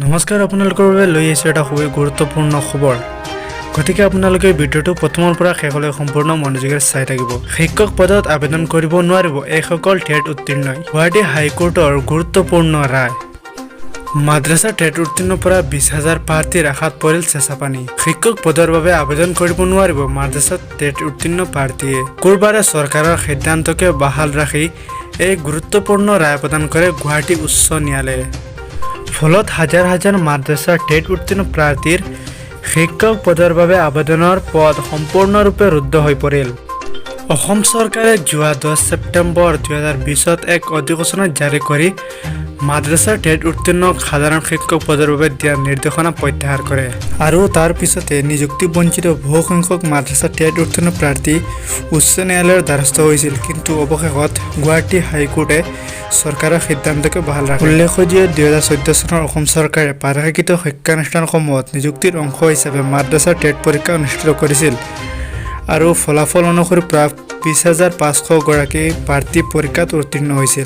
নমস্কাৰ আপোনালোকৰ বাবে লৈ আহিছোঁ এটা খুবেই গুৰুত্বপূৰ্ণ খবৰ। গতিকে আপোনালোকে ভিডিঅ'টো প্ৰথমৰ পৰা শেষলৈ সম্পূৰ্ণ মনোযোগেৰে চাই থাকিব। শিক্ষক পদত আবেদন কৰিব নোৱাৰিব এইসকল টেট উত্তীৰ্ণই। গুৱাহাটী হাইকোৰ্টৰ গুৰুত্বপূৰ্ণ ৰায়। মাদ্ৰাছা টেট উত্তীৰ্ণৰ পৰা 20,000 প্ৰাৰ্থীৰ আশাত পৰিল চেঁচাপানী। শিক্ষক পদৰ বাবে আবেদন কৰিব নোৱাৰিব মাদ্ৰাছা টেট উত্তীৰ্ণ প্ৰাৰ্থীয়ে। শুকুৰবাৰে চৰকাৰৰ সিদ্ধান্তকে বাহাল ৰাখি এই গুৰুত্বপূৰ্ণ ৰায় প্ৰদান কৰে গুৱাহাটী উচ্চ ন্যায়ালয়ে। ফলত হাজাৰ হাজাৰ মাদ্ৰাছাৰ টেট উত্তীৰ্ণ প্ৰাৰ্থীৰ শিক্ষক পদৰ বাবে আবেদনৰ পথ সম্পূৰ্ণৰূপে ৰুদ্ধ হৈ পৰিল। অসম চৰকাৰে যোৱা 10 ছেপ্টেম্বৰ 2020ত এক অধিসূচনা জাৰি কৰি মাদ্ৰাছাৰ টেট উত্তীৰ্ণক সাধাৰণ শিক্ষক পদৰ বাবে দিয়া নিৰ্দেশনা প্ৰত্যাহাৰ কৰে। আৰু তাৰ পিছতে নিযুক্তি বঞ্চিত বহু সংখ্যক মাদ্ৰাছা টেট উত্তীৰ্ণ প্ৰাৰ্থী উচ্চ ন্যায়ালয়ৰ দ্বাৰস্থ হৈছিল। কিন্তু অৱশেষত গুৱাহাটী হাইকোৰ্টে চৰকাৰৰ সিদ্ধান্তকে বাহাল ৰাখে। উল্লেখ্য যে 2014 চনৰ অসম চৰকাৰে প্ৰাৰশিক্ষিত শিক্ষানুষ্ঠানসমূহত নিযুক্তিৰ অংশ হিচাপে মাদ্ৰাছাৰ টেট পৰীক্ষা অনুষ্ঠিত কৰিছিল আৰু ফলাফল অনুসৰি প্ৰায় 20,500 গৰাকী প্ৰাৰ্থী পৰীক্ষাত উত্তীৰ্ণ হৈছিল।